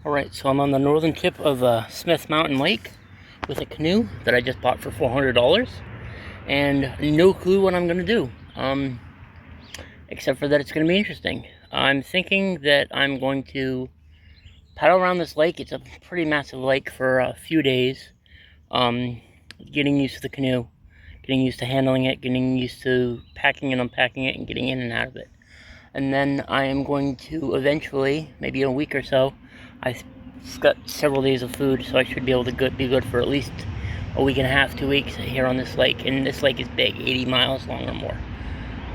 Alright, so I'm on the northern tip of Smith Mountain Lake with a canoe that I just bought for $400 and no clue what I'm going to do, except for that it's going to be interesting. I'm thinking that I'm going to paddle around this lake. It's a pretty massive lake for a few days, getting used to the canoe, getting used to handling it, getting used to packing and unpacking it and getting in and out of it. And then I am going to eventually, maybe in a week or so, I've got several days of food, so I should be able to be good for at least a week and a half, 2 weeks here on this lake. And this lake is big, 80 miles long or more.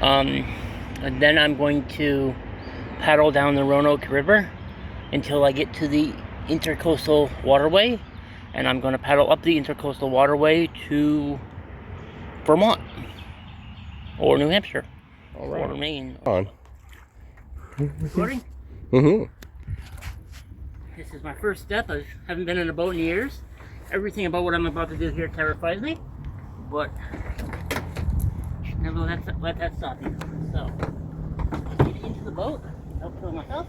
And then I'm going to paddle down the Roanoke River until I get to the Intercoastal Waterway, and I'm going to paddle up the Intercoastal Waterway to Vermont or New Hampshire or Maine. On. Recording? Mm-hmm. This is my first step. I haven't been in a boat in years. Everything about what I'm about to do here terrifies me, but never let that stop you. So, get into the boat. Help kill myself.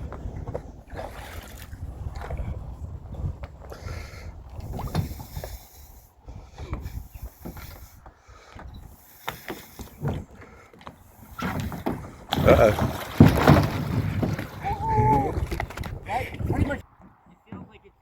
Uh-oh. That pretty much. It feels like it's.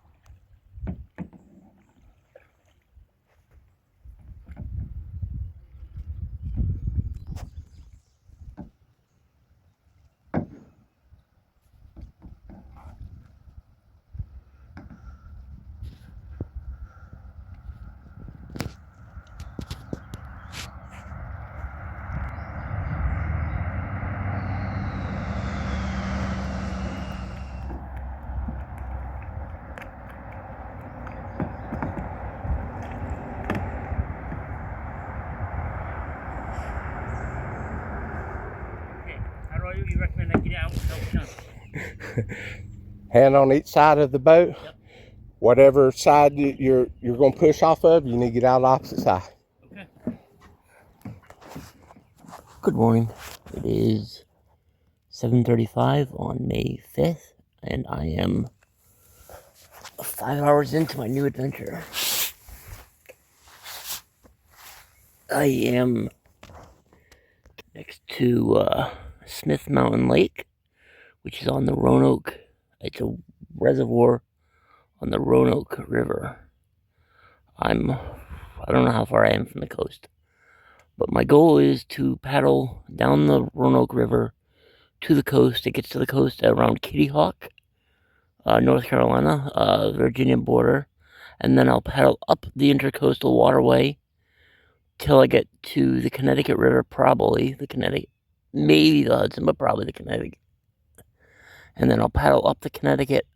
You recommend I get out without Hand on each side of the boat. Yep. Whatever side you're going to push off of, you need to get out the opposite side. Okay. Good morning. It is 7:35 on May 5th, and I am 5 hours into my new adventure. I am next to Smith Mountain Lake, which is on the Roanoke. It's a reservoir on the Roanoke River. I don't know how far I am from the coast, but my goal is to paddle down the Roanoke River to the coast. It gets to the coast around Kitty Hawk, North Carolina, Virginia border, and then I'll paddle up the Intercoastal Waterway till I get to the Connecticut River, probably the Connecticut, maybe the Hudson, but probably the Connecticut. And then I'll paddle up the Connecticut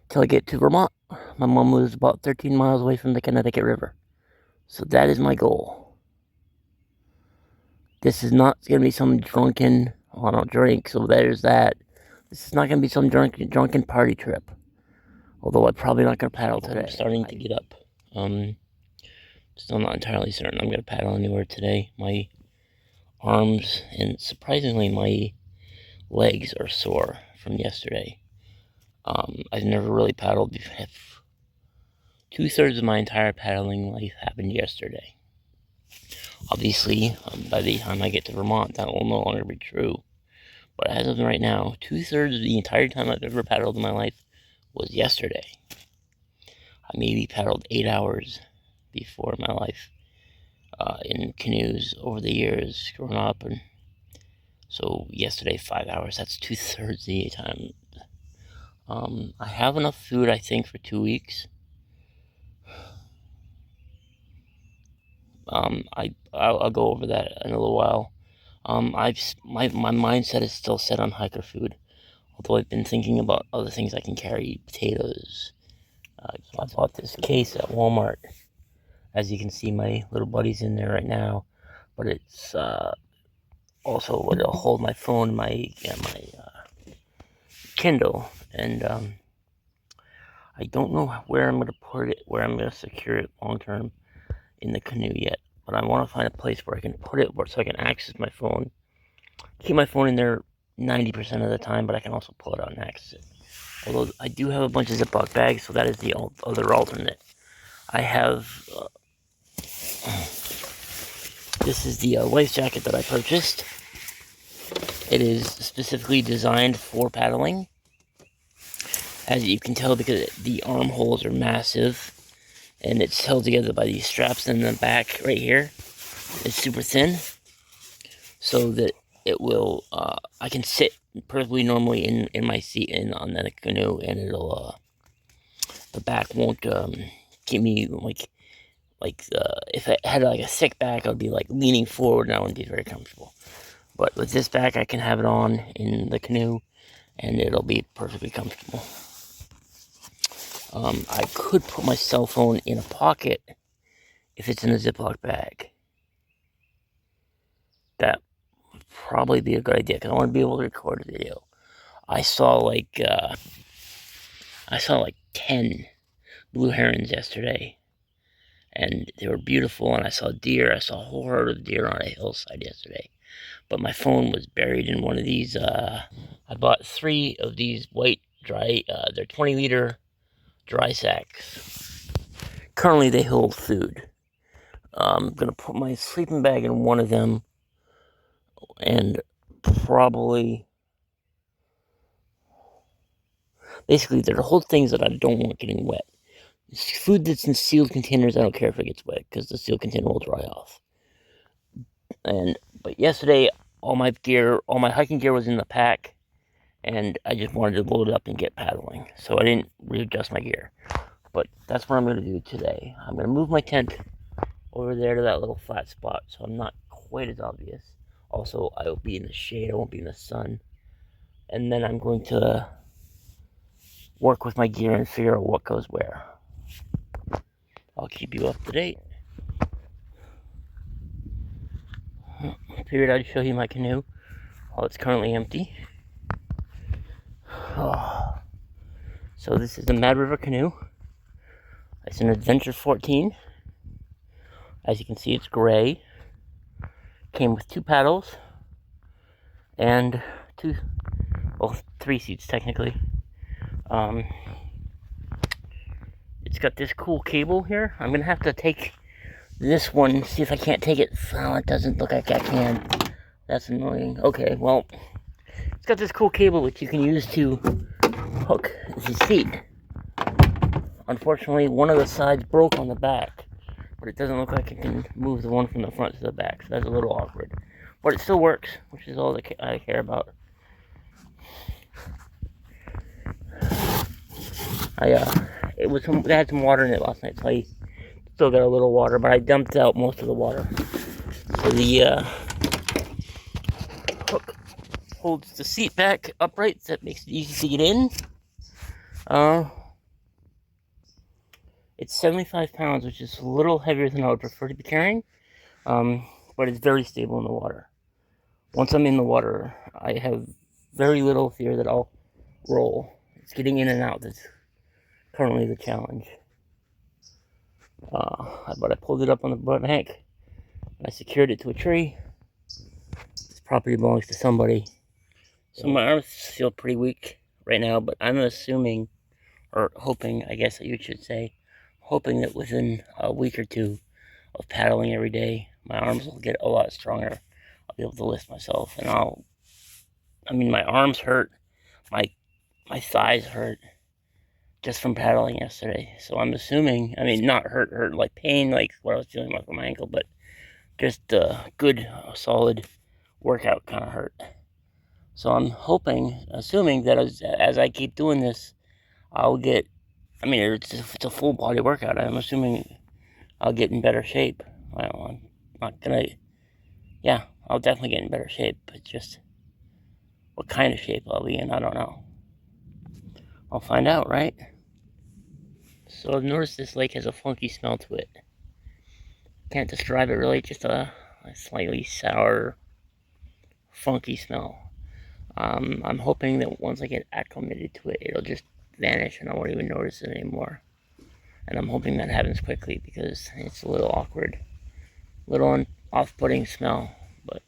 till I get to Vermont. My mom lives about 13 miles away from the Connecticut River. So that is my goal. This is not going to be some drunken, well, I don't drink, so there's that. This is not going to be some drunken party trip. Although I'm probably not going to paddle today. I'm starting to get up. Still not entirely certain I'm going to paddle anywhere today. My arms and surprisingly my legs are sore from yesterday. I've never really paddled before. 2/3 of my entire paddling life happened yesterday. Obviously, by the time I get to Vermont, that will no longer be true. But as of right now, 2/3 of the entire time I've ever paddled in my life was yesterday. I maybe paddled 8 hours before in my life in canoes over the years growing up, and so yesterday 5 hours. That's 2/3 the time. I have enough food, I think, for 2 weeks. I'll go over that in a little while. My mindset is still set on hiker food, although I've been thinking about other things I can carry. Potatoes. So I bought this case at Walmart. As you can see, my little buddy's in there right now, but it's also what it'll hold my phone, my Kindle, and I don't know where I'm going to put it, where I'm going to secure it long term in the canoe yet, but I want to find a place where I can put it so I can access my phone, keep my phone in there 90% of the time, but I can also pull it out next. Although I do have a bunch of Ziploc bags, so that is the other alternate. I have, this is the life jacket that I purchased. It is specifically designed for paddling. As you can tell, because the armholes are massive, and it's held together by these straps in the back right here. It's super thin, so that it will, I can sit perfectly normally in my seat on the canoe, and it'll, the back won't keep me if I had like a thick back, I would be like leaning forward and I wouldn't be very comfortable. But with this back, I can have it on in the canoe and it'll be perfectly comfortable. I could put my cell phone in a pocket if it's in a Ziploc bag. That would probably be a good idea because I want to be able to record a video. I saw like 10 blue herons yesterday, and they were beautiful, and I saw deer. I saw a whole herd of deer on a hillside yesterday, but my phone was buried in one of these. I bought 3 of these white dry, they're 20-liter dry sacks. Currently they hold food. I'm gonna put my sleeping bag in one of them, and probably, basically they're to hold things that I don't want getting wet. Food that's in sealed containers, I don't care if it gets wet, because the sealed container will dry off. But yesterday, all my hiking gear was in the pack, and I just wanted to load it up and get paddling, so I didn't readjust my gear. But that's what I'm going to do today. I'm going to move my tent over there to that little flat spot, so I'm not quite as obvious. Also, I will be in the shade, I won't be in the sun. And then I'm going to work with my gear and figure out what goes where. I'll keep you up to date. Figured I'd show you my canoe while it's currently empty. Oh. So this is the Mad River canoe. It's an Adventure 14. As you can see, it's gray. Came with 2 paddles and 3 seats technically. It's got this cool cable here. I'm gonna have to take this one, see if I can't take it. Oh, it doesn't look like I can. That's annoying. Okay, well, it's got this cool cable which you can use to hook the seat. Unfortunately, one of the sides broke on the back, but it doesn't look like it can move the one from the front to the back, so that's a little awkward. But it still works, which is all that I care about. It had some water in it last night, so I still got a little water, but I dumped out most of the water. So the hook holds the seat back upright, so that makes it easy to get in. It's 75 pounds, which is a little heavier than I would prefer to be carrying, but it's very stable in the water. Once I'm in the water, I have very little fear that I'll roll. It's getting in and out that's currently the challenge. But I pulled it up on the bank. I secured it to a tree. This property belongs to somebody. So my arms feel pretty weak right now, but I'm assuming, or hoping, I guess you should say, hoping that within a week or 2 of paddling every day, my arms will get a lot stronger. I'll be able to lift myself, and my arms hurt, my thighs hurt just from paddling yesterday. So I'm assuming, not hurt like pain, like what I was feeling like with my ankle, but just a good, solid workout kind of hurt. So I'm assuming that as I keep doing this, I'll get, it's a full body workout. I'm assuming I'll get in better shape. I'm not gonna, I'll definitely get in better shape. It's just what kind of shape I'll be in, I don't know. I'll find out, right? So I've noticed this lake has a funky smell to it. Can't describe it really, just a slightly sour, funky smell. I'm hoping that once I get acclimated to it, it'll just vanish and I won't even notice it anymore. And I'm hoping that happens quickly because it's a little awkward. Little off-putting smell, but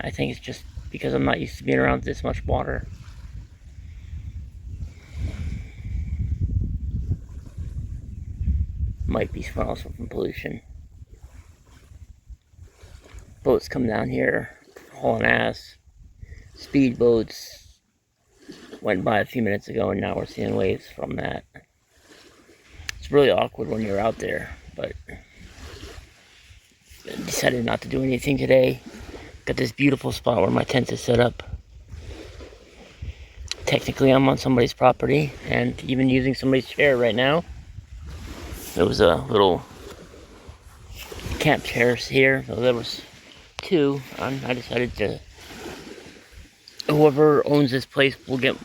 I think it's just because I'm not used to being around this much water. Might be also from pollution. Boats come down here hauling ass. Speedboats went by a few minutes ago, and now we're seeing waves from that. It's really awkward when you're out there, but I decided not to do anything today. Got this beautiful spot where my tent is set up. Technically, I'm on somebody's property, and even using somebody's chair right now. There was a little camp chairs here, so there was two. I decided to. Whoever owns this place will get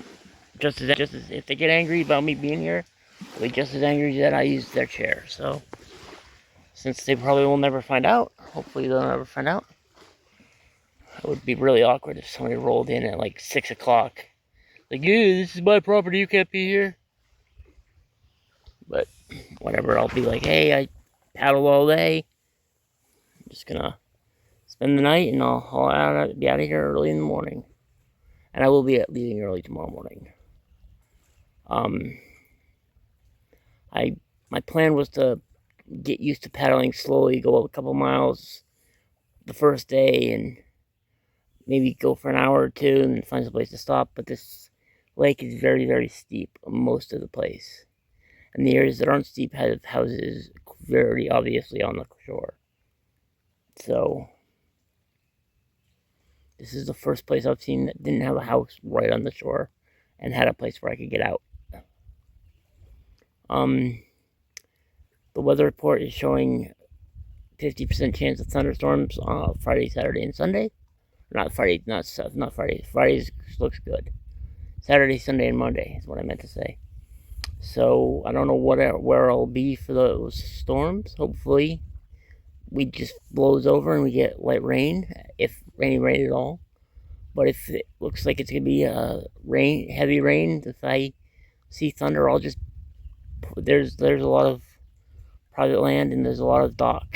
just as if they get angry about me being here, they'll be just as angry that I used their chair. So, since they probably will never find out, hopefully they'll never find out. It would be really awkward if somebody rolled in at like 6 o'clock. Like, yeah, this is my property, you can't be here. But, whatever, I'll be like, hey, I paddled all day. I'm just gonna spend the night, and I'll be out of here early in the morning. And I will be leaving early tomorrow morning. My plan was to get used to paddling slowly, go a couple miles the first day, and maybe go for an hour or two, and find some place to stop. But this lake is very, very steep most of the place. And the areas that aren't steep have houses very obviously on the shore. So, this is the first place I've seen that didn't have a house right on the shore and had a place where I could get out. The weather report is showing 50% chance of thunderstorms on Friday, Saturday, and Sunday. Not Friday. Friday looks good. Saturday, Sunday, and Monday is what I meant to say. So I don't know where I'll be for those storms. Hopefully, we just blows over and we get light rain, if any rain at all. But if it looks like it's gonna be heavy rain, if I see thunder, I'll just there's a lot of private land and there's a lot of dock.